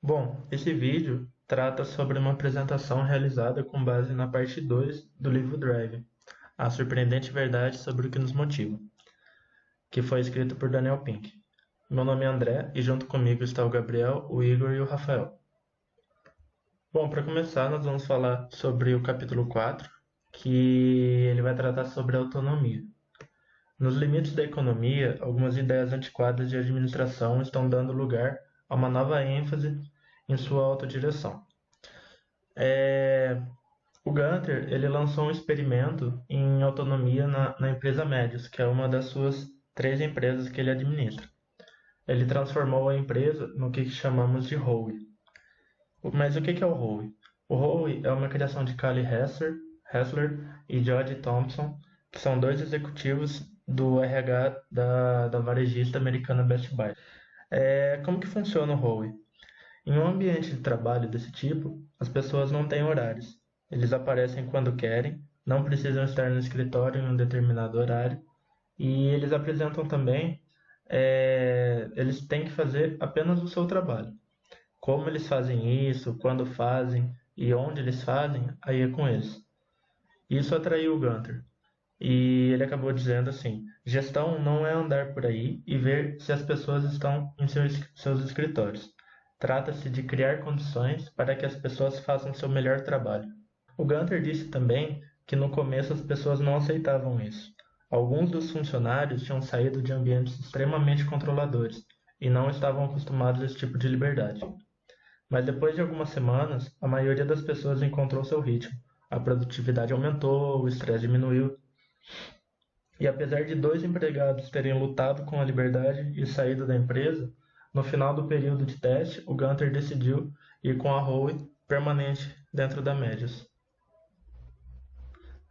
Bom, esse vídeo trata sobre uma apresentação realizada com base na parte 2 do livro Drive, A Surpreendente Verdade sobre o que nos motiva, que foi escrito por Daniel Pink. Meu nome é André e junto comigo está o Gabriel, o Igor e o Rafael. Bom, para começar, nós vamos falar sobre o capítulo 4, que ele vai tratar sobre autonomia. Nos limites da economia, algumas ideias antiquadas de administração estão dando lugar a uma nova ênfase em sua autodireção. O Gunter ele lançou um experimento em autonomia na empresa Médios, que é uma das suas 3 empresas que ele administra. Ele transformou a empresa no que chamamos de Howe. Mas o que é o Howe? O Howe é uma criação de Cali Hessler e Jody Thompson, que são 2 executivos do RH da varejista americana Best Buy. Como que funciona o Howe? Em um ambiente de trabalho desse tipo, as pessoas não têm horários. Eles aparecem quando querem, não precisam estar no escritório em um determinado horário, e eles apresentam também, eles têm que fazer apenas o seu trabalho. Como eles fazem isso, quando fazem e onde eles fazem, aí é com eles. Isso atraiu o Gunter. E ele acabou dizendo assim: gestão não é andar por aí e ver se as pessoas estão em seus escritórios. Trata-se de criar condições para que as pessoas façam seu melhor trabalho. O Gunter disse também que no começo as pessoas não aceitavam isso. Alguns dos funcionários tinham saído de ambientes extremamente controladores e não estavam acostumados a esse tipo de liberdade. Mas depois de algumas semanas, a maioria das pessoas encontrou seu ritmo. A produtividade aumentou, o estresse diminuiu. E apesar de 2 empregados terem lutado com a liberdade e saído da empresa, no final do período de teste, o Gunter decidiu ir com a Howe permanente dentro da Médios.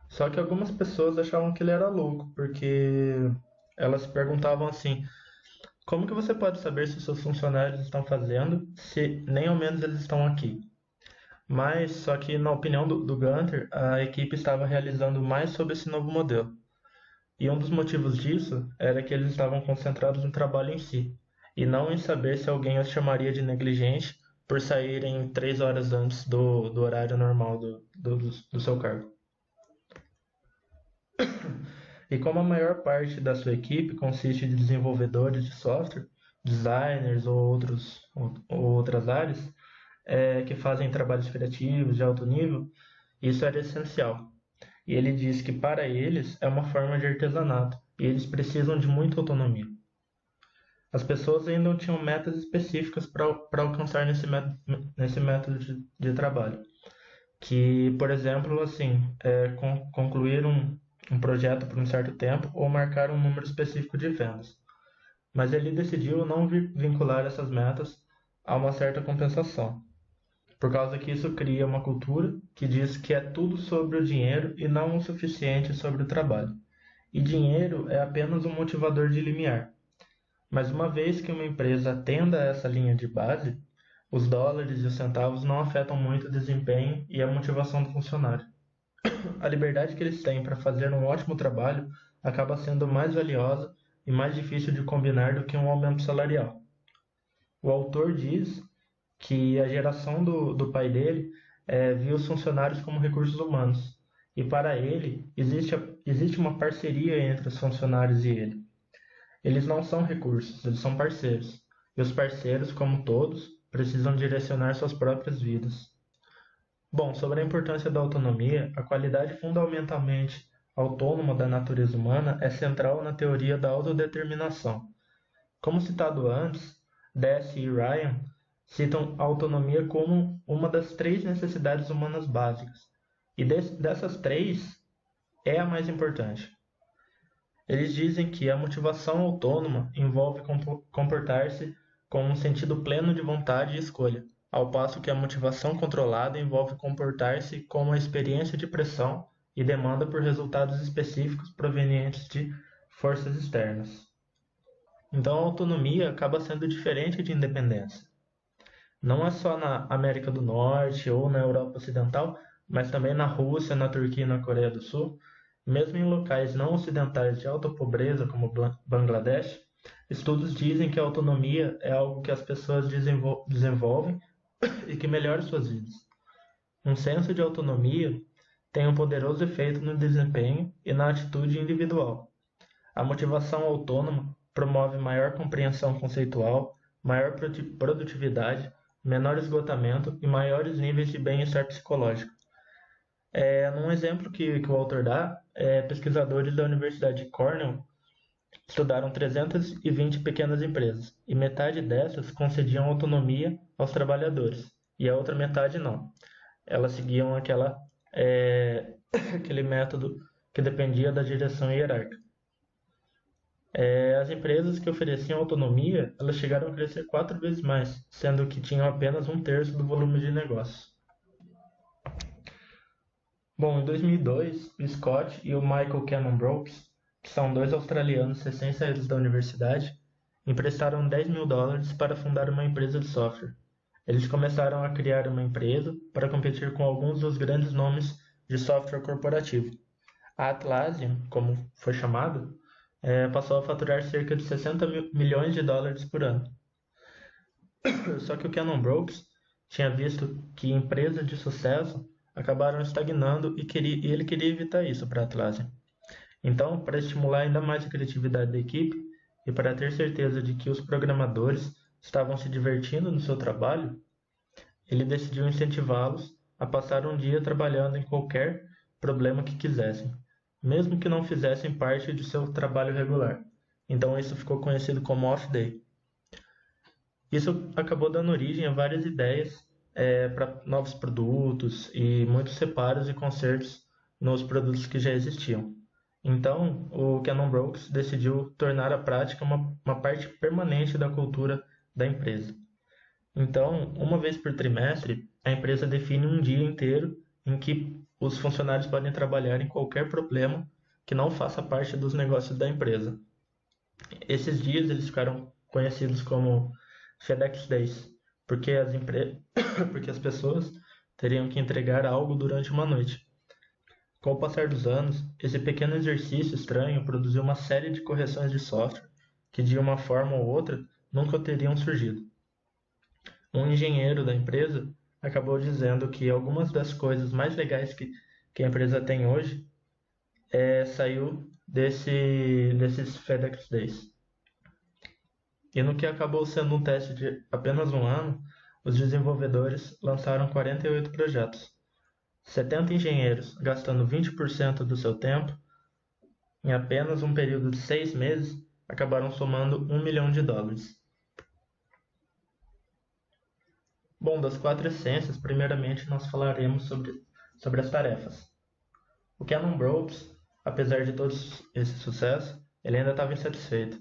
Só que algumas pessoas achavam que ele era louco, porque elas se perguntavam assim: como que você pode saber se os seus funcionários estão fazendo, se nem ao menos eles estão aqui? Mas, só que na opinião do Gunter, a equipe estava realizando mais sobre esse novo modelo. E um dos motivos disso era que eles estavam concentrados no trabalho em si, e não em saber se alguém os chamaria de negligente por saírem 3 horas antes do horário normal do seu cargo. E como a maior parte da sua equipe consiste de desenvolvedores de software, designers ou outras áreas, que fazem trabalhos criativos de alto nível, isso era essencial. E ele diz que para eles é uma forma de artesanato e eles precisam de muita autonomia. As pessoas ainda não tinham metas específicas para alcançar nesse método de trabalho. Que, por exemplo, assim, concluir um projeto por um certo tempo ou marcar um número específico de vendas. Mas ele decidiu não vincular essas metas a uma certa compensação, por causa que isso cria uma cultura que diz que é tudo sobre o dinheiro e não o suficiente sobre o trabalho. E dinheiro é apenas um motivador de limiar. Mas uma vez que uma empresa atenda a essa linha de base, os dólares e os centavos não afetam muito o desempenho e a motivação do funcionário. A liberdade que eles têm para fazer um ótimo trabalho acaba sendo mais valiosa e mais difícil de combinar do que um aumento salarial. O autor diz que a geração do pai dele via os funcionários como recursos humanos. E para ele, existe uma parceria entre os funcionários e ele. Eles não são recursos, eles são parceiros. E os parceiros, como todos, precisam direcionar suas próprias vidas. Bom, sobre a importância da autonomia, a qualidade fundamentalmente autônoma da natureza humana é central na teoria da autodeterminação. Como citado antes, Deci e Ryan citam a autonomia como uma das 3 necessidades humanas básicas. E dessas 3, é a mais importante. Eles dizem que a motivação autônoma envolve comportar-se com um sentido pleno de vontade e escolha, ao passo que a motivação controlada envolve comportar-se com uma experiência de pressão e demanda por resultados específicos provenientes de forças externas. Então a autonomia acaba sendo diferente de independência. Não é só na América do Norte ou na Europa Ocidental, mas também na Rússia, na Turquia e na Coreia do Sul. Mesmo em locais não ocidentais de alta pobreza, como Bangladesh, estudos dizem que a autonomia é algo que as pessoas desenvolvem e que melhore suas vidas. Um senso de autonomia tem um poderoso efeito no desempenho e na atitude individual. A motivação autônoma promove maior compreensão conceitual, maior produtividade, menor esgotamento e maiores níveis de bem-estar psicológico. Num exemplo que o autor dá, pesquisadores da Universidade de Cornell estudaram 320 pequenas empresas e metade dessas concediam autonomia aos trabalhadores e a outra metade não. Elas seguiam aquele método que dependia da direção hierárquica. As empresas que ofereciam autonomia, elas chegaram a crescer 4 vezes mais, sendo que tinham apenas 1/3 do volume de negócios. Bom, em 2002, o Scott e o Michael Cannon-Brookes, que são dois australianos recém-saídos da universidade, emprestaram $10.000 para fundar uma empresa de software. Eles começaram a criar uma empresa para competir com alguns dos grandes nomes de software corporativo. A Atlassian, como foi chamado, passou a faturar cerca de $60 milhões por ano. Só que o Cannon-Brookes tinha visto que empresas de sucesso acabaram estagnando e ele queria evitar isso para a Atlassian. Então, para estimular ainda mais a criatividade da equipe e para ter certeza de que os programadores estavam se divertindo no seu trabalho, ele decidiu incentivá-los a passar um dia trabalhando em qualquer problema que quisessem, mesmo que não fizessem parte de seu trabalho regular. Então isso ficou conhecido como Off Day. Isso acabou dando origem a várias ideias para novos produtos e muitos reparos e consertos nos produtos que já existiam. Então, o Cannon-Brookes decidiu tornar a prática uma parte permanente da cultura da empresa. Então, uma vez por trimestre, a empresa define um dia inteiro em que os funcionários podem trabalhar em qualquer problema que não faça parte dos negócios da empresa. Esses dias eles ficaram conhecidos como FedEx Days, porque as pessoas teriam que entregar algo durante uma noite. Com o passar dos anos, esse pequeno exercício estranho produziu uma série de correções de software que, de uma forma ou outra, nunca teriam surgido. Um engenheiro da empresa acabou dizendo que algumas das coisas mais legais que a empresa tem hoje saiu desses FedEx Days. E no que acabou sendo um teste de apenas um ano, os desenvolvedores lançaram 48 projetos. 70 engenheiros, gastando 20% do seu tempo, em apenas um período de 6 meses, acabaram somando $1 milhão. Bom, das 4 essências, primeiramente nós falaremos sobre as tarefas. O Cannon-Brookes, apesar de todo esse sucesso, ele ainda estava insatisfeito.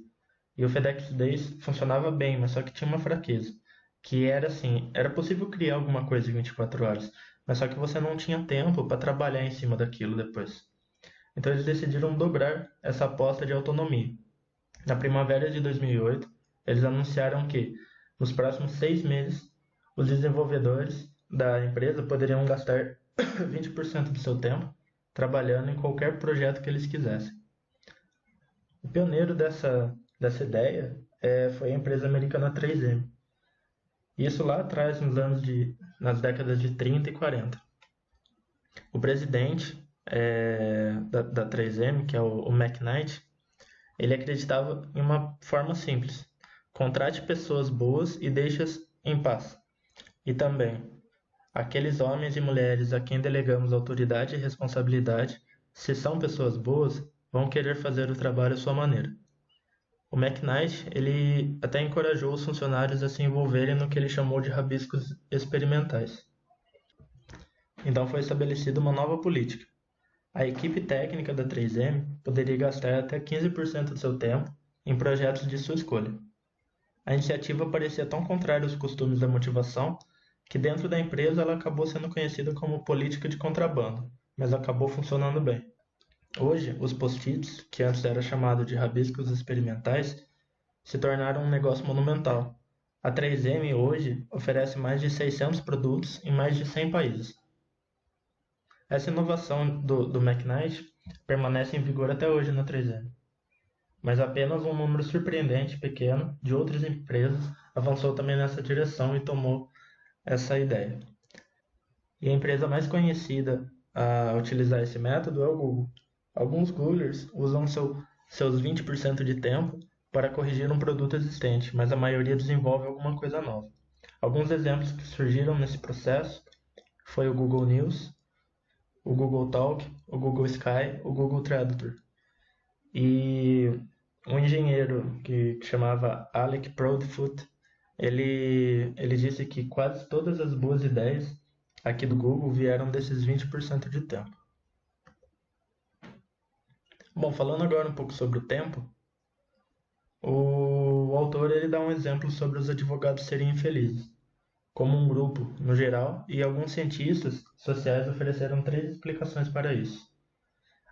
E o FedEx Days funcionava bem, mas só que tinha uma fraqueza, que era assim, era possível criar alguma coisa em 24 horas, mas só que você não tinha tempo para trabalhar em cima daquilo depois. Então eles decidiram dobrar essa aposta de autonomia. Na primavera de 2008, eles anunciaram que, nos próximos 6 meses, os desenvolvedores da empresa poderiam gastar 20% do seu tempo trabalhando em qualquer projeto que eles quisessem. O pioneiro dessa ideia foi a empresa americana 3M. Isso lá atrás, nas décadas de 30 e 40. O presidente da 3M, que é o McKnight, ele acreditava em uma forma simples: contrate pessoas boas e deixe-as em paz. E também, aqueles homens e mulheres a quem delegamos autoridade e responsabilidade, se são pessoas boas, vão querer fazer o trabalho à sua maneira. O McKnight, ele até encorajou os funcionários a se envolverem no que ele chamou de rabiscos experimentais. Então foi estabelecida uma nova política. A equipe técnica da 3M poderia gastar até 15% do seu tempo em projetos de sua escolha. A iniciativa parecia tão contrária aos costumes da motivação que dentro da empresa ela acabou sendo conhecida como política de contrabando, mas acabou funcionando bem. Hoje, os post-its, que antes era chamado de rabiscos experimentais, se tornaram um negócio monumental. A 3M hoje oferece mais de 600 produtos em mais de 100 países. Essa inovação do McKnight permanece em vigor até hoje na 3M. Mas apenas um número surpreendente pequeno de outras empresas avançou também nessa direção e tomou essa ideia. E a empresa mais conhecida a utilizar esse método é o Google. Alguns Googlers usam seus 20% de tempo para corrigir um produto existente, mas a maioria desenvolve alguma coisa nova. Alguns exemplos que surgiram nesse processo foi o Google News, o Google Talk, o Google Sky, o Google Tradutor. E um engenheiro que chamava Alec Proudfoot, ele disse que quase todas as boas ideias aqui do Google vieram desses 20% de tempo. Bom, falando agora um pouco sobre o tempo, o autor ele dá um exemplo sobre os advogados serem infelizes, como um grupo no geral, e alguns cientistas sociais ofereceram três explicações para isso.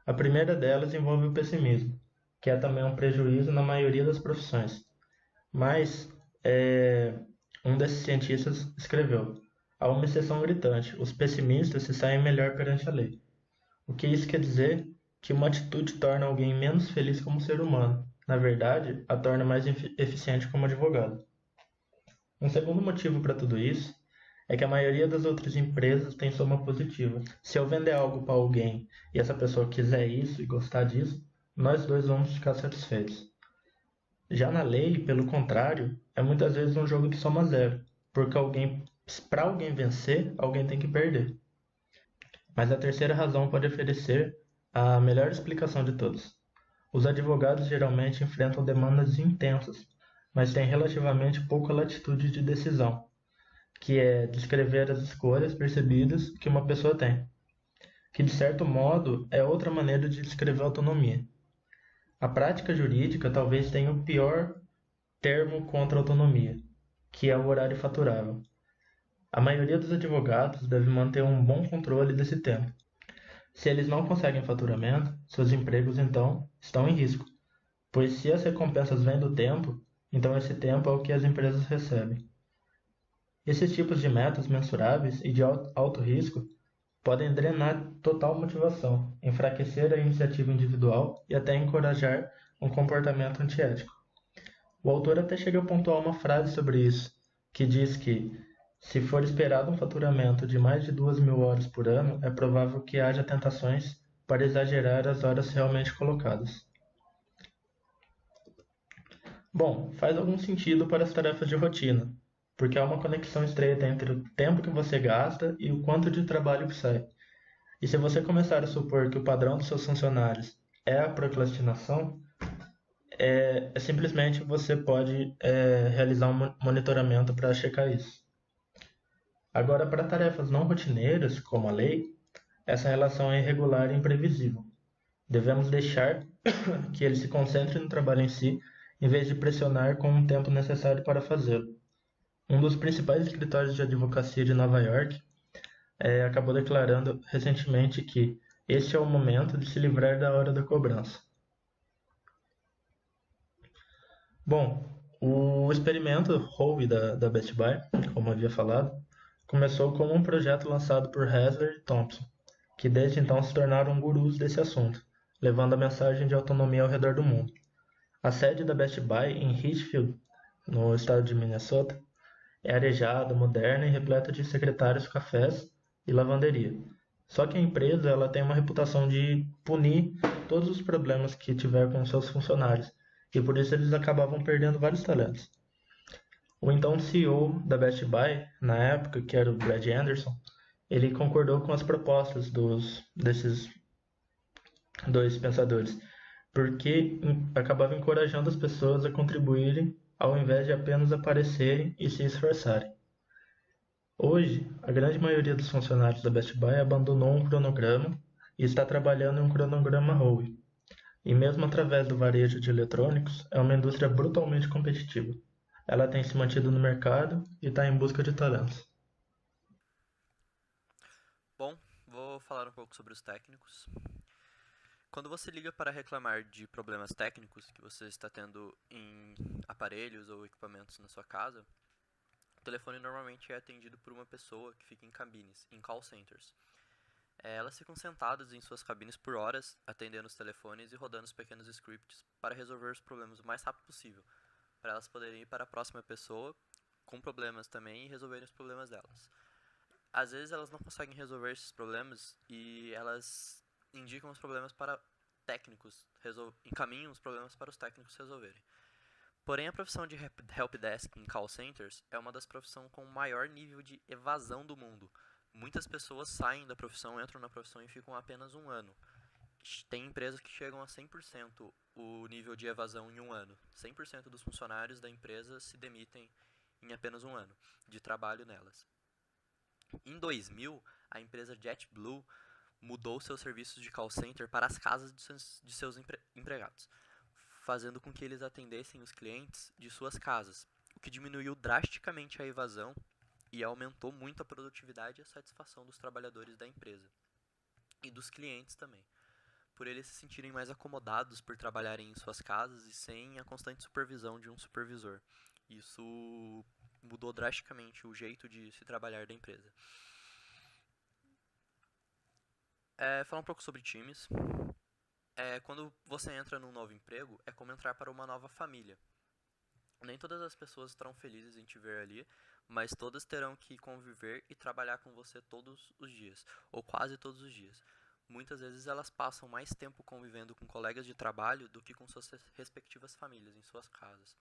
A primeira delas envolve o pessimismo, que é também um prejuízo na maioria das profissões. Mas um desses cientistas escreveu: há uma exceção gritante, os pessimistas se saem melhor perante a lei. O que isso quer dizer? Que uma atitude torna alguém menos feliz como ser humano. Na verdade, a torna mais eficiente como advogado. Um segundo motivo para tudo isso é que a maioria das outras empresas tem soma positiva. Se eu vender algo para alguém e essa pessoa quiser isso e gostar disso, nós dois vamos ficar satisfeitos. Já na lei, pelo contrário, é muitas vezes um jogo de soma zero, porque para alguém vencer, alguém tem que perder. Mas a terceira razão pode oferecer a melhor explicação de todas. Os advogados geralmente enfrentam demandas intensas, mas têm relativamente pouca latitude de decisão, que é descrever as escolhas percebidas que uma pessoa tem, que de certo modo é outra maneira de descrever autonomia. A prática jurídica talvez tenha o pior termo contra a autonomia, que é o horário faturável. A maioria dos advogados deve manter um bom controle desse tempo. Se eles não conseguem faturamento, seus empregos então estão em risco, pois se as recompensas vêm do tempo, então esse tempo é o que as empresas recebem. Esses tipos de metas mensuráveis e de alto risco podem drenar total motivação, enfraquecer a iniciativa individual e até encorajar um comportamento antiético. O autor até chega a pontuar uma frase sobre isso, que diz que, se for esperado um faturamento de mais de 2.000 horas por ano, é provável que haja tentações para exagerar as horas realmente colocadas. Bom, faz algum sentido para as tarefas de rotina, porque há uma conexão estreita entre o tempo que você gasta e o quanto de trabalho que sai. E se você começar a supor que o padrão dos seus funcionários é a procrastinação, simplesmente você pode realizar um monitoramento para checar isso. Agora, para tarefas não rotineiras, como a lei, essa relação é irregular e imprevisível. Devemos deixar que ele se concentre no trabalho em si, em vez de pressionar com o tempo necessário para fazê-lo. Um dos principais escritórios de advocacia de Nova York acabou declarando recentemente que este é o momento de se livrar da hora da cobrança. Bom, o experimento Howe da Best Buy, como havia falado, começou como um projeto lançado por Hasler e Thompson, que desde então se tornaram gurus desse assunto, levando a mensagem de autonomia ao redor do mundo. A sede da Best Buy, em Richfield, no estado de Minnesota, é arejada, moderna e repleta de secretários, cafés e lavanderia. Só que a empresa ela tem uma reputação de punir todos os problemas que tiver com seus funcionários, e por isso eles acabavam perdendo vários talentos. O então CEO da Best Buy, na época, que era o Brad Anderson, ele concordou com as propostas desses dois pensadores, porque acabava encorajando as pessoas a contribuírem ao invés de apenas aparecerem e se esforçarem. Hoje, a grande maioria dos funcionários da Best Buy abandonou um cronograma e está trabalhando em um cronograma Howe. E mesmo através do varejo de eletrônicos, é uma indústria brutalmente competitiva. Ela tem se mantido no mercado e está em busca de talentos. Bom, vou falar um pouco sobre os técnicos. Quando você liga para reclamar de problemas técnicos que você está tendo em aparelhos ou equipamentos na sua casa, o telefone normalmente é atendido por uma pessoa que fica em cabines, em call centers. Elas ficam sentadas em suas cabines por horas, atendendo os telefones e rodando os pequenos scripts para resolver os problemas o mais rápido possível, para elas poderem ir para a próxima pessoa com problemas também e resolverem os problemas delas. Às vezes elas não conseguem resolver esses problemas e elas indicam os problemas para técnicos, encaminham os problemas para os técnicos resolverem. Porém, a profissão de helpdesk em call centers é uma das profissões com maior nível de evasão do mundo. Muitas pessoas saem da profissão, entram na profissão e ficam apenas um ano. Tem empresas que chegam a 100% o nível de evasão em um ano. 100% dos funcionários da empresa se demitem em apenas um ano de trabalho nelas. Em 2000, a empresa JetBlue mudou seus serviços de call center para as casas de seus empregados, fazendo com que eles atendessem os clientes de suas casas, o que diminuiu drasticamente a evasão e aumentou muito a produtividade e a satisfação dos trabalhadores da empresa e dos clientes também, por eles se sentirem mais acomodados por trabalharem em suas casas e sem a constante supervisão de um supervisor. Isso mudou drasticamente o jeito de se trabalhar da empresa. Falar um pouco sobre times. Quando você entra num novo emprego, é como entrar para uma nova família. Nem todas as pessoas estarão felizes em te ver ali, mas todas terão que conviver e trabalhar com você todos os dias, ou quase todos os dias. Muitas vezes elas passam mais tempo convivendo com colegas de trabalho do que com suas respectivas famílias em suas casas.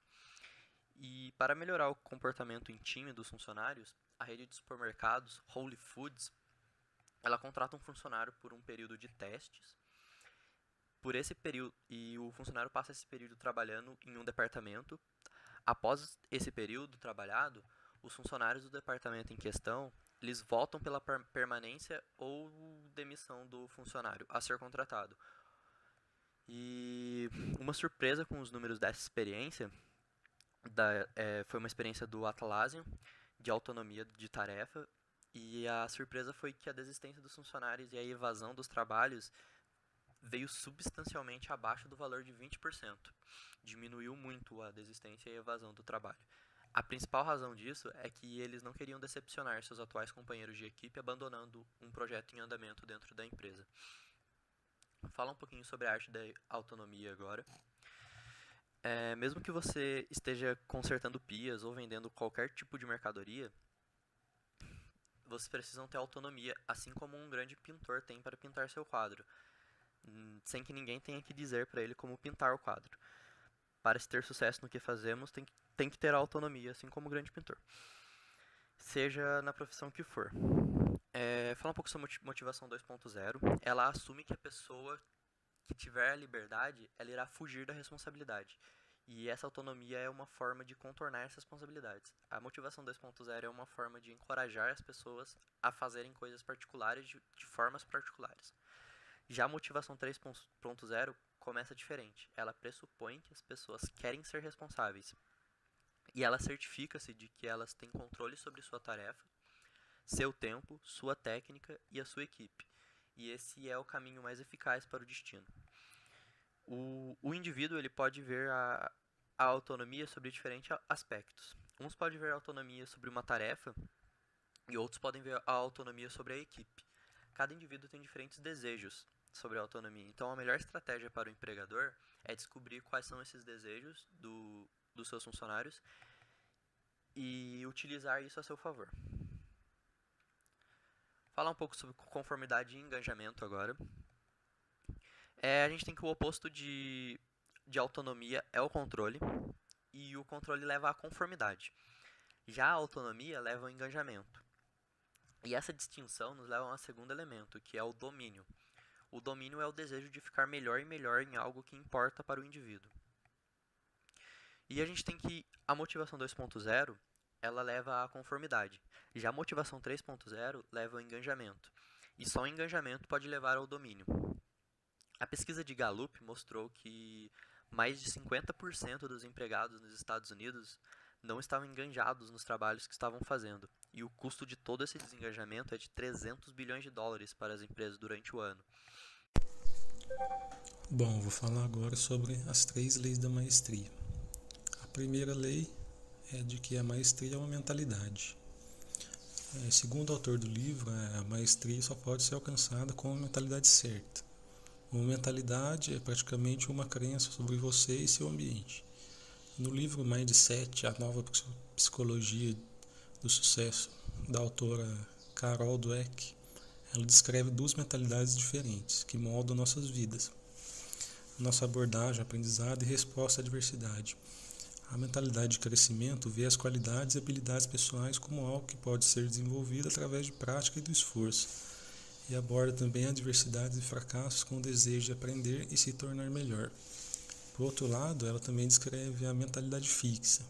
E para melhorar o comportamento em time dos funcionários, a rede de supermercados Whole Foods, ela contrata um funcionário por um período de testes. Por esse período, e o funcionário passa esse período trabalhando em um departamento. Após esse período trabalhado, os funcionários do departamento em questão, eles votam pela permanência ou demissão do funcionário a ser contratado. E uma surpresa com os números dessa experiência foi uma experiência do Atlassian, de autonomia de tarefa, e a surpresa foi que a desistência dos funcionários e a evasão dos trabalhos veio substancialmente abaixo do valor de 20%. Diminuiu muito a desistência e a evasão do trabalho. A principal razão disso é que eles não queriam decepcionar seus atuais companheiros de equipe abandonando um projeto em andamento dentro da empresa. Fala um pouquinho sobre a arte da autonomia agora. Mesmo que você esteja consertando pias ou vendendo qualquer tipo de mercadoria, vocês precisam ter autonomia, assim como um grande pintor tem para pintar seu quadro, sem que ninguém tenha que dizer para ele como pintar o quadro. Para se ter sucesso no que fazemos, tem que ter autonomia, assim como o grande pintor. Seja na profissão que for. Falar um pouco sobre motivação 2.0. Ela assume que a pessoa que tiver a liberdade, ela irá fugir da responsabilidade. E essa autonomia é uma forma de contornar essas responsabilidades. A motivação 2.0 é uma forma de encorajar as pessoas a fazerem coisas particulares de formas particulares. Já a motivação 3.0 começa diferente. Ela pressupõe que as pessoas querem ser responsáveis. E ela certifica-se de que elas têm controle sobre sua tarefa, seu tempo, sua técnica e a sua equipe. E esse é o caminho mais eficaz para o destino. O indivíduo ele pode ver a autonomia sobre diferentes aspectos. Uns podem ver a autonomia sobre uma tarefa e outros podem ver a autonomia sobre a equipe. Cada indivíduo tem diferentes desejos sobre a autonomia. Então, a melhor estratégia para o empregador é descobrir quais são esses desejos dos seus funcionários e utilizar isso a seu favor. Falar um pouco sobre conformidade e engajamento agora. A gente tem que o oposto de autonomia é o controle, e o controle leva à conformidade. Já a autonomia leva ao engajamento. E essa distinção nos leva a um segundo elemento, que é o domínio. O domínio é o desejo de ficar melhor e melhor em algo que importa para o indivíduo. E a gente tem que a motivação 2.0, ela leva à conformidade. Já a motivação 3.0 leva ao engajamento. E só o engajamento pode levar ao domínio. A pesquisa de Gallup mostrou que mais de 50% dos empregados nos Estados Unidos não estavam engajados nos trabalhos que estavam fazendo. E o custo de todo esse desengajamento é de 300 bilhões de dólares para as empresas durante o ano. Bom, vou falar agora sobre as 3 leis da maestria. A primeira lei é de que a maestria é uma mentalidade. Segundo o autor do livro, a maestria só pode ser alcançada com a mentalidade certa. Uma mentalidade é praticamente uma crença sobre você e seu ambiente. No livro Mindset, a nova psicologia do sucesso, da autora Carol Dweck, ela descreve duas mentalidades diferentes que moldam nossas vidas. Nossa abordagem, aprendizado e resposta à adversidade. A mentalidade de crescimento vê as qualidades e habilidades pessoais como algo que pode ser desenvolvido através de prática e do esforço, e aborda também adversidades e fracassos com o desejo de aprender e se tornar melhor. Por outro lado, ela também descreve a mentalidade fixa.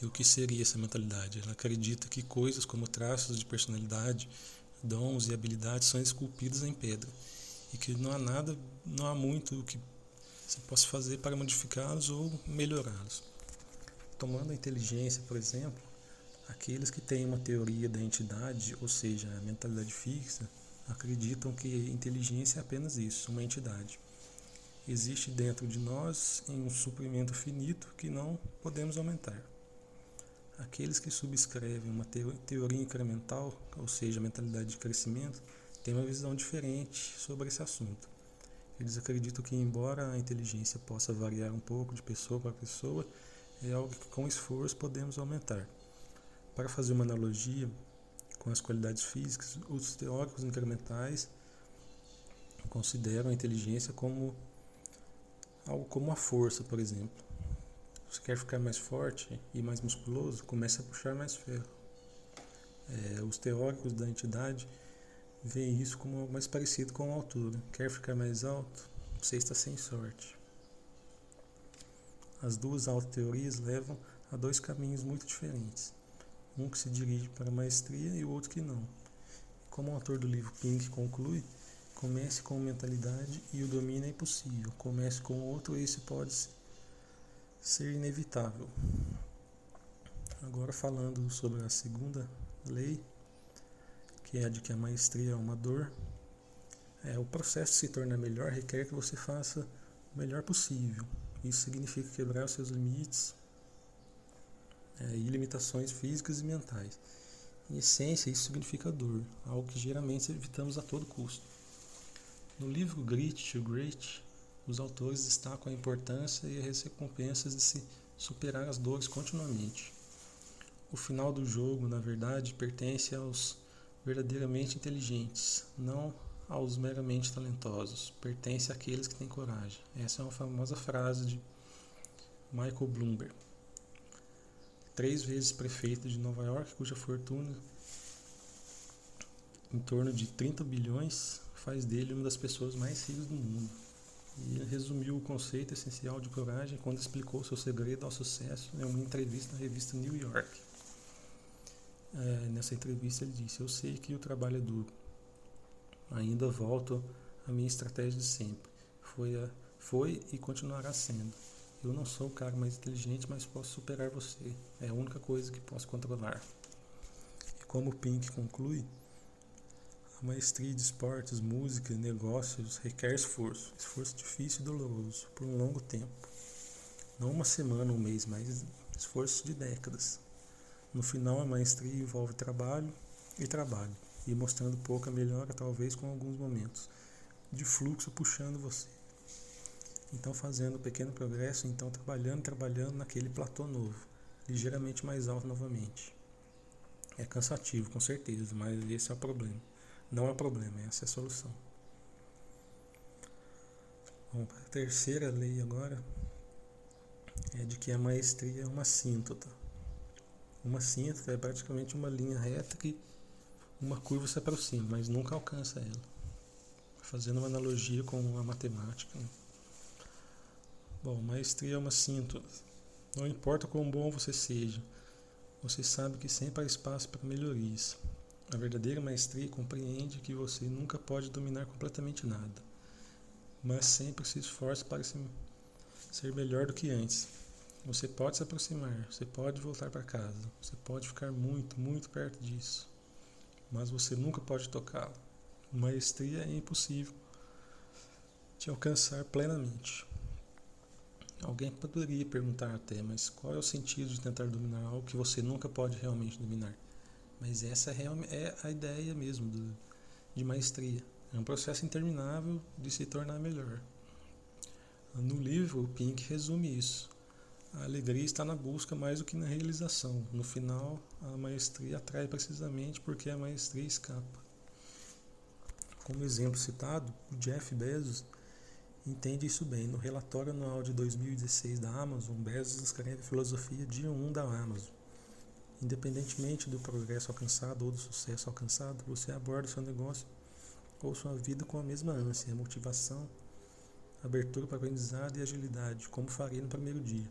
O que seria essa mentalidade? Ela acredita que coisas como traços de personalidade, dons e habilidades são esculpidos em pedra e que não há muito o que se possa fazer para modificá-los ou melhorá-los. Tomando a inteligência, por exemplo, aqueles que têm uma teoria da entidade, ou seja, a mentalidade fixa, acreditam que a inteligência é apenas isso, uma entidade. Existe dentro de nós em um suprimento finito que não podemos aumentar. Aqueles que subscrevem uma teoria incremental, ou seja, a mentalidade de crescimento, têm uma visão diferente sobre esse assunto. Eles acreditam que, embora a inteligência possa variar um pouco de pessoa para pessoa, é algo que com esforço podemos aumentar. Para fazer uma analogia com as qualidades físicas, os teóricos incrementais consideram a inteligência como algo como a força, por exemplo. Você quer ficar mais forte e mais musculoso, comece a puxar mais ferro. Os teóricos da entidade veem isso como algo mais parecido com a altura. Quer ficar mais alto? Você está sem sorte. As duas autoteorias levam a dois caminhos muito diferentes. Um que se dirige para a maestria e o outro que não. Como o autor do livro Pink conclui, comece com mentalidade e o domínio é impossível. Comece com outro e esse pode ser inevitável. Agora falando sobre a segunda lei, que é a de que a maestria é uma dor, o processo de se tornar melhor requer que você faça o melhor possível. Isso significa quebrar os seus limites e limitações físicas e mentais. Em essência, isso significa dor, algo que geralmente evitamos a todo custo. No livro Grit to Great, os autores destacam a importância e as recompensas de se superar as dores continuamente. O final do jogo, na verdade, pertence aos verdadeiramente inteligentes, não aos meramente talentosos. Pertence àqueles que têm coragem. Essa é uma famosa frase de Michael Bloomberg, 3 vezes prefeito de Nova York, cuja fortuna, em torno de 30 bilhões, faz dele uma das pessoas mais ricas do mundo. E ele resumiu o conceito essencial de coragem quando explicou seu segredo ao sucesso em uma entrevista na revista New York. Nessa entrevista ele disse: "Eu sei que o trabalho é duro. Ainda volto à minha estratégia de sempre. Foi e continuará sendo. Eu não sou o cara mais inteligente, mas posso superar você. É a única coisa que posso controlar." E como o Pink conclui, a maestria de esportes, música, negócios requer esforço difícil e doloroso, por um longo tempo. Não uma semana, um mês, mas esforço de décadas. No final, a maestria envolve trabalho, e mostrando pouca melhora, talvez com alguns momentos de fluxo puxando você. Então, fazendo um pequeno progresso, então trabalhando naquele platô novo, ligeiramente mais alto novamente. É cansativo, com certeza, mas esse é o problema. Não é o problema, essa é a solução. Bom, a terceira lei agora é de que a maestria é uma assíntota. Uma assíntota é praticamente uma linha reta que uma curva se aproxima, mas nunca alcança ela. Fazendo uma analogia com a matemática. Bom, maestria é uma assíntota. Não importa quão bom você seja, você sabe que sempre há espaço para melhorias. A verdadeira maestria compreende que você nunca pode dominar completamente nada, mas sempre se esforça para ser melhor do que antes. Você pode se aproximar, você pode voltar para casa, você pode ficar muito, muito perto disso, mas você nunca pode tocá-lo. Maestria é impossível te alcançar plenamente. Alguém poderia perguntar até, mas qual é o sentido de tentar dominar algo que você nunca pode realmente dominar? Mas essa é a ideia mesmo de maestria. É um processo interminável de se tornar melhor. No livro, o Pink resume isso. A alegria está na busca mais do que na realização. No final, a maestria atrai precisamente porque a maestria escapa. Como exemplo citado, o Jeff Bezos entende isso bem. No relatório anual de 2016 da Amazon, Bezos escreve a filosofia dia 1 da Amazon. Independentemente do progresso alcançado ou do sucesso alcançado, você aborda seu negócio ou sua vida com a mesma ânsia, motivação, abertura para aprendizado e agilidade, como farei no primeiro dia.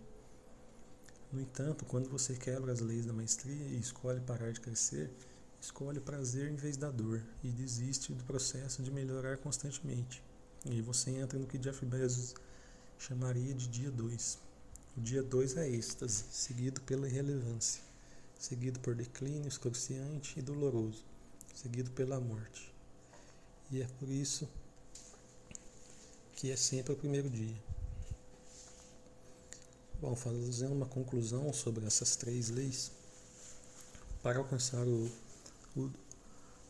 No entanto, quando você quebra as leis da maestria e escolhe parar de crescer, escolhe o prazer em vez da dor e desiste do processo de melhorar constantemente. E aí você entra no que Jeff Bezos chamaria de dia 2. O dia 2 é êxtase, seguido pela irrelevância, seguido por declínio excruciante e doloroso, seguido pela morte. E é por isso que é sempre o primeiro dia. Bom, fazendo uma conclusão sobre essas 3 leis, para alcançar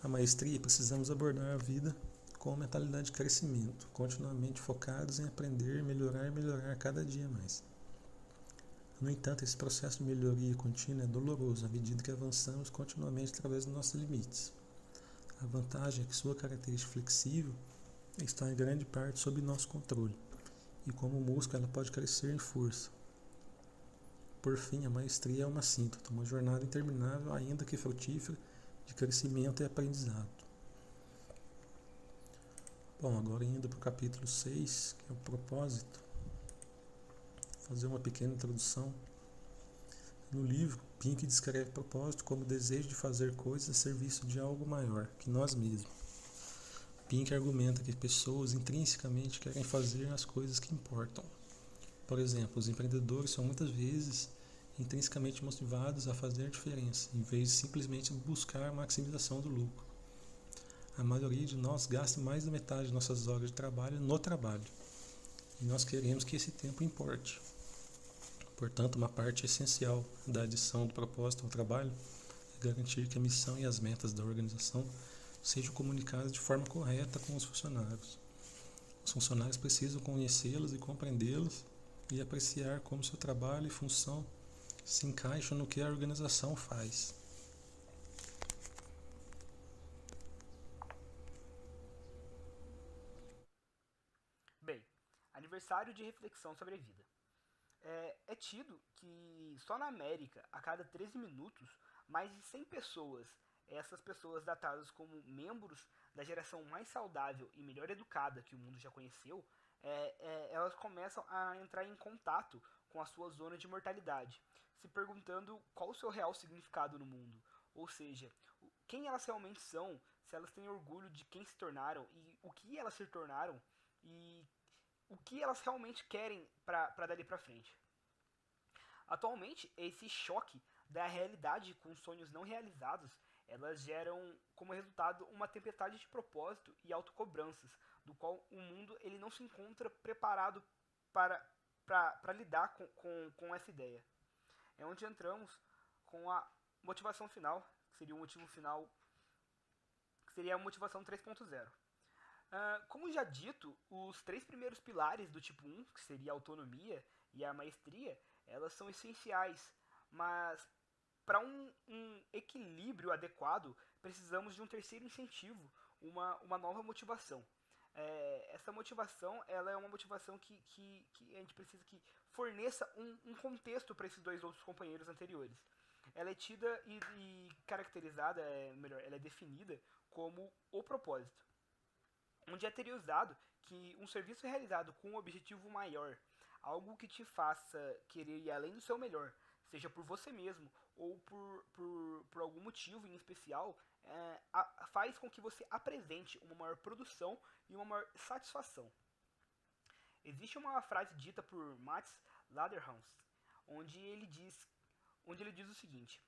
a maestria, precisamos abordar a vida com a mentalidade de crescimento, continuamente focados em aprender, melhorar e melhorar cada dia mais. No entanto, esse processo de melhoria contínua é doloroso à medida que avançamos continuamente através dos nossos limites. A vantagem é que sua característica flexível está em grande parte sob nosso controle, e como músculo ela pode crescer em força. Por fim, a maestria é uma síntese, uma jornada interminável, ainda que frutífera, de crescimento e aprendizado. Bom, agora indo para o capítulo 6, que é o propósito, vou fazer uma pequena introdução. No livro, Pink descreve propósito como o desejo de fazer coisas a serviço de algo maior que nós mesmos. Pink argumenta que pessoas intrinsecamente querem fazer as coisas que importam. Por exemplo, os empreendedores são muitas vezes intrinsecamente motivados a fazer a diferença, em vez de simplesmente buscar a maximização do lucro. A maioria de nós gasta mais da metade de nossas horas de trabalho no trabalho, e nós queremos que esse tempo importe. Portanto, uma parte essencial da adição do propósito ao trabalho é garantir que a missão e as metas da organização sejam comunicadas de forma correta com os funcionários. Os funcionários precisam conhecê-los e compreendê-los e apreciar como seu trabalho e função se encaixam no que a organização faz. Bem, aniversário de reflexão sobre a vida. É tido que só na América, a cada 13 minutos, mais de 100 pessoas, essas pessoas datadas como membros da geração mais saudável e melhor educada que o mundo já conheceu, elas começam a entrar em contato com a sua zona de mortalidade, se perguntando qual o seu real significado no mundo, ou seja, quem elas realmente são, se elas têm orgulho de quem se tornaram e o que elas se tornaram e o que elas realmente querem para dali para frente. Atualmente, esse choque da realidade com sonhos não realizados, elas geram como resultado uma tempestade de propósito e autocobranças, do qual o mundo ele não se encontra preparado para lidar com essa ideia. É onde entramos com a motivação final, que seria o motivo final, que seria a motivação 3.0. Como já dito, os 3 primeiros pilares do tipo 1, que seria a autonomia e a maestria, elas são essenciais, mas para um equilíbrio adequado, precisamos de um terceiro incentivo, uma nova motivação. Essa motivação ela é uma motivação que a gente precisa que forneça um contexto para esses 2 outros companheiros anteriores. Ela é tida e caracterizada, melhor, ela é definida como o propósito, onde é teorizado que um serviço realizado com um objetivo maior, algo que te faça querer ir além do seu melhor, seja por você mesmo ou por algum motivo em especial, faz com que você apresente uma maior produção e uma maior satisfação. Existe uma frase dita por Mats Laderhans, onde ele diz o seguinte: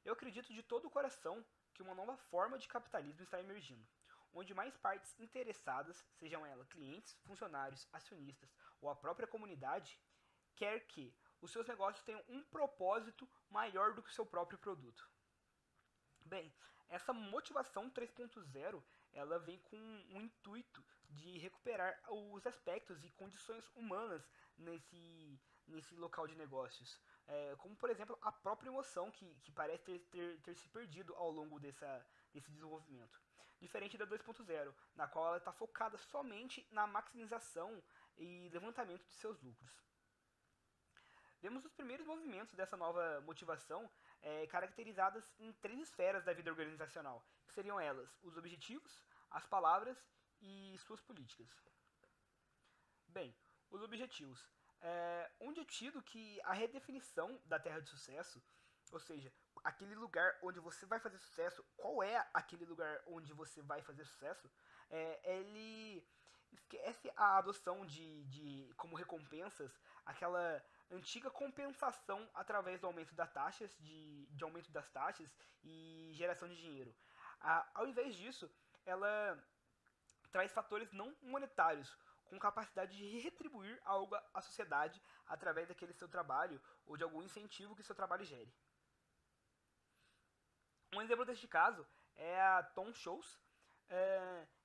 eu acredito de todo o coração que uma nova forma de capitalismo está emergindo, onde mais partes interessadas, sejam elas clientes, funcionários, acionistas ou a própria comunidade, quer que os seus negócios tenham um propósito maior do que o seu próprio produto. Bem, essa motivação 3.0, ela vem com um intuito de recuperar os aspectos e condições humanas nesse local de negócios. Como, por exemplo, a própria emoção que parece ter se perdido ao longo desse desenvolvimento. Diferente da 2.0, na qual ela está focada somente na maximização e levantamento de seus lucros. Vemos os primeiros movimentos dessa nova motivação caracterizadas em 3 esferas da vida organizacional, que seriam elas os objetivos, as palavras e suas políticas. Bem, os objetivos. Onde é tido que a redefinição da terra de sucesso, ou seja, aquele lugar onde você vai fazer sucesso, qual é aquele lugar onde você vai fazer sucesso, ele esquece a adoção de como recompensas, aquela antiga compensação através do aumento das taxas, de aumento das taxas e geração de dinheiro. Ao invés disso, ela traz fatores não monetários, com capacidade de retribuir algo à sociedade através daquele seu trabalho ou de algum incentivo que seu trabalho gere. Um exemplo deste caso é a Tom Shows,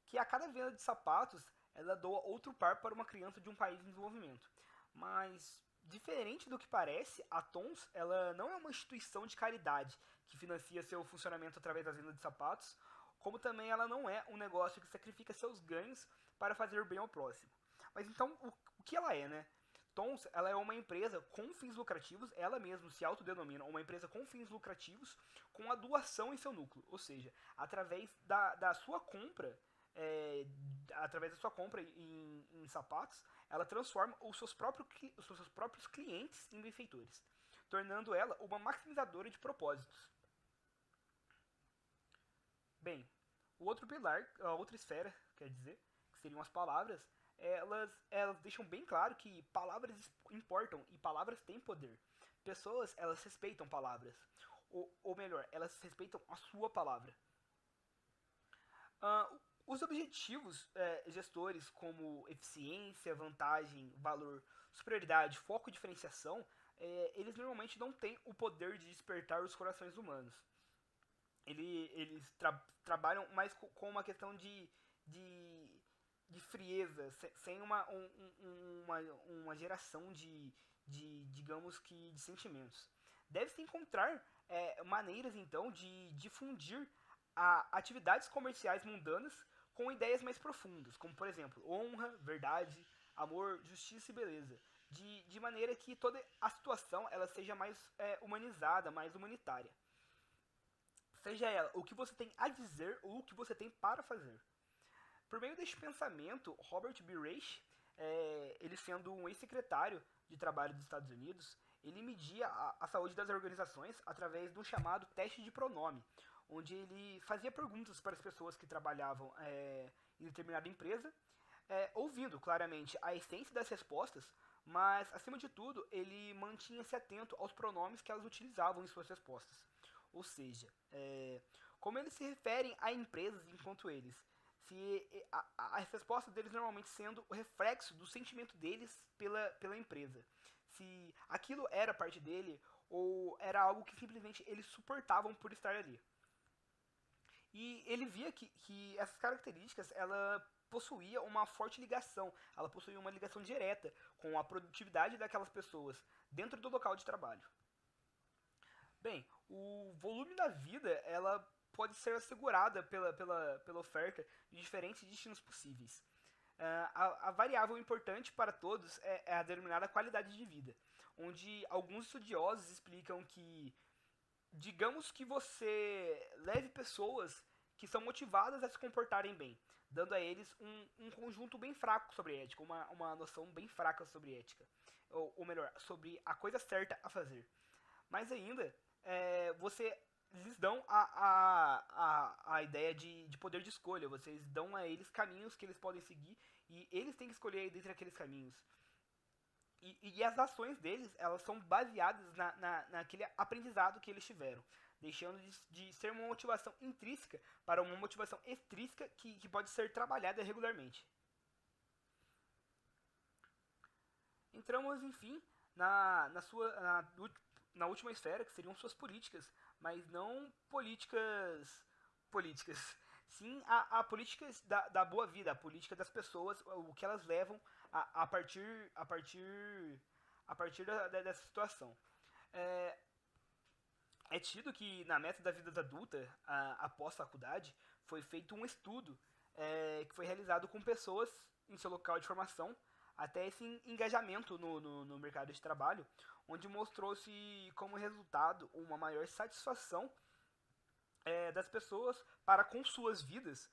que a cada venda de sapatos ela doa outro par para uma criança de um país em desenvolvimento. Mas, diferente do que parece, a Tons ela não é uma instituição de caridade que financia seu funcionamento através das vendas de sapatos, como também ela não é um negócio que sacrifica seus ganhos para fazer bem ao próximo. Mas então, o que ela é, né? Tons, ela é uma empresa com fins lucrativos, ela mesma se autodenomina uma empresa com fins lucrativos, com a doação em seu núcleo, ou seja, através da sua compra, em sapatos, ela transforma os seus próprios clientes em benfeitores, tornando ela uma maximizadora de propósitos. Bem, o outro pilar, a outra esfera, quer dizer, que seriam as palavras, elas deixam bem claro que palavras importam e palavras têm poder. Pessoas, elas respeitam palavras. Ou melhor, elas respeitam a sua palavra. Os objetivos gestores como eficiência, vantagem, valor, superioridade, foco e diferenciação, eles normalmente não têm o poder de despertar os corações humanos. Eles trabalham mais com uma questão de frieza, sem uma geração digamos que, de sentimentos. Deve-se encontrar maneiras, então, de difundir atividades comerciais mundanas com ideias mais profundas, como, por exemplo, honra, verdade, amor, justiça e beleza, de maneira que toda a situação ela seja mais humanizada, mais humanitária. Seja ela o que você tem a dizer ou o que você tem para fazer. Por meio deste pensamento, Robert B. Reich, ele sendo um ex-secretário de trabalho dos Estados Unidos, ele media a saúde das organizações através do chamado teste de pronome, onde ele fazia perguntas para as pessoas que trabalhavam em determinada empresa, ouvindo claramente a essência das respostas, mas, acima de tudo, ele mantinha-se atento aos pronomes que elas utilizavam em suas respostas. Ou seja, como eles se referem a empresas enquanto eles. Se as respostas deles normalmente sendo o reflexo do sentimento deles pela empresa. Se aquilo era parte dele ou era algo que simplesmente eles suportavam por estar ali. E ele via que essas características ela possuía uma forte ligação, ela possuía uma ligação direta com a produtividade daquelas pessoas dentro do local de trabalho. Bem, o volume da vida ela pode ser assegurada pela oferta de diferentes destinos possíveis. A variável importante para todos é a denominada qualidade de vida, onde alguns estudiosos explicam que, digamos que você leve pessoas que são motivadas a se comportarem bem, dando a eles um conjunto bem fraco sobre ética, uma noção bem fraca sobre ética, ou melhor, sobre a coisa certa a fazer. Mas ainda, você lhes dão a ideia de poder de escolha, vocês dão a eles caminhos que eles podem seguir e eles têm que escolher dentre aqueles caminhos. E as ações deles, elas são baseadas naquele aprendizado que eles tiveram, deixando de ser uma motivação intrínseca para uma motivação extrínseca que pode ser trabalhada regularmente. Entramos, enfim, na última esfera, que seriam suas políticas, mas não políticas, sim a política da boa vida, a política das pessoas, o que elas levam a partir a partir dessa situação. É tido que na meta da vida adulta, após faculdade, foi feito um estudo que foi realizado com pessoas em seu local de formação, até esse engajamento no mercado de trabalho, onde mostrou-se como resultado uma maior satisfação das pessoas para com suas vidas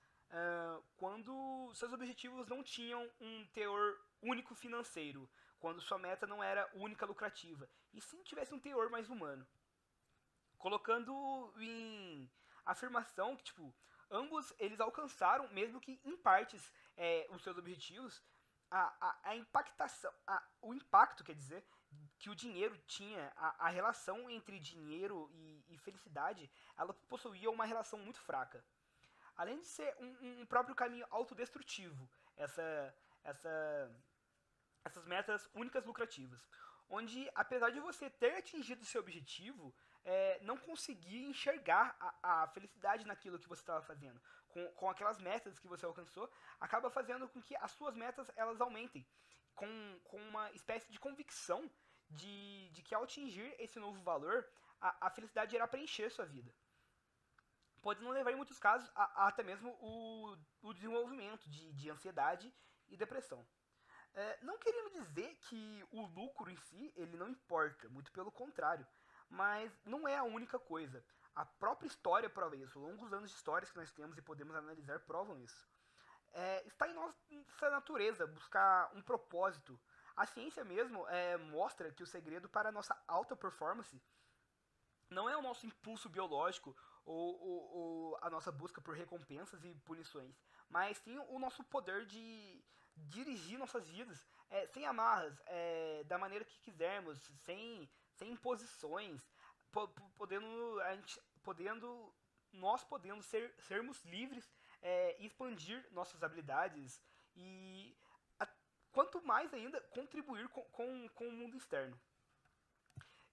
quando seus objetivos não tinham um teor único financeiro, quando sua meta não era única lucrativa, e sim tivesse um teor mais humano. Colocando em afirmação que, tipo, ambos eles alcançaram, mesmo que em partes, os seus objetivos, a impactação, o impacto, quer dizer, que o dinheiro tinha, a relação entre dinheiro e felicidade, ela possuía uma relação muito fraca. Além de ser um próprio caminho autodestrutivo, essas metas únicas lucrativas, onde, apesar de você ter atingido seu objetivo, não conseguir enxergar a felicidade naquilo que você estava fazendo, com aquelas metas que você alcançou, acaba fazendo com que as suas metas elas aumentem, com uma espécie de convicção de que ao atingir esse novo valor, a felicidade irá preencher sua vida. Pode não levar, em muitos casos, a até mesmo o desenvolvimento de ansiedade e depressão. Não querendo dizer que o lucro em si ele não importa, muito pelo contrário, mas não é a única coisa. A própria história prova isso, longos anos de histórias que nós temos e podemos analisar provam isso. Está em nossa natureza buscar um propósito. A ciência mesmo mostra que o segredo para a nossa alta performance não é o nosso impulso biológico ou a nossa busca por recompensas e punições, mas sim o nosso poder de dirigir nossas vidas sem amarras, da maneira que quisermos, sem imposições, nós podendo sermos livres e expandir nossas habilidades e quanto mais ainda contribuir com o mundo externo.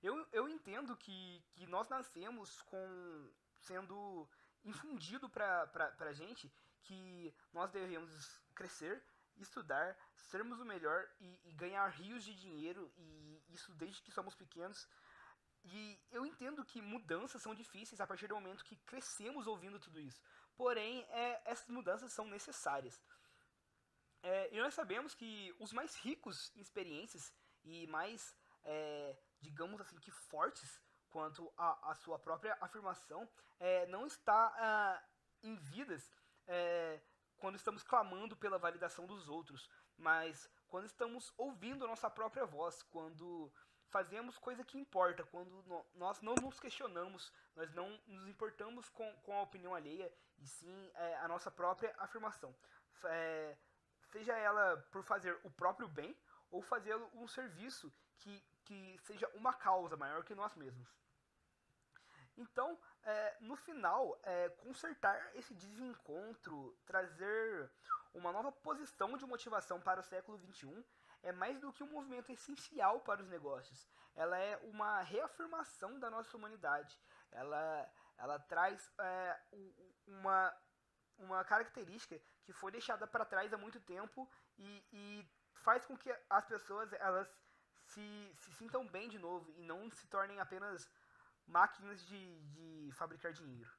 Eu entendo que nós nascemos sendo infundido pra gente que nós devemos crescer, estudar, sermos o melhor e ganhar rios de dinheiro, e isso desde que somos pequenos. E eu entendo que mudanças são difíceis a partir do momento que crescemos ouvindo tudo isso. Porém, essas mudanças são necessárias. E nós sabemos que os mais ricos em experiências e mais, digamos assim, que fortes quanto à sua própria afirmação, não está em vidas quando estamos clamando pela validação dos outros, mas quando estamos ouvindo a nossa própria voz, quando fazemos coisa que importa, quando nós não nos questionamos, nós não nos importamos com a opinião alheia, e sim a nossa própria afirmação. Seja ela por fazer o próprio bem, ou fazer um serviço que seja uma causa maior que nós mesmos. Então, no final, consertar esse desencontro, trazer uma nova posição de motivação para o século XXI, é mais do que um movimento essencial para os negócios. Ela é uma reafirmação da nossa humanidade. Ela traz uma característica que foi deixada para trás há muito tempo e faz com que as pessoas elas se sintam bem de novo e não se tornem apenas máquinas de fabricar dinheiro.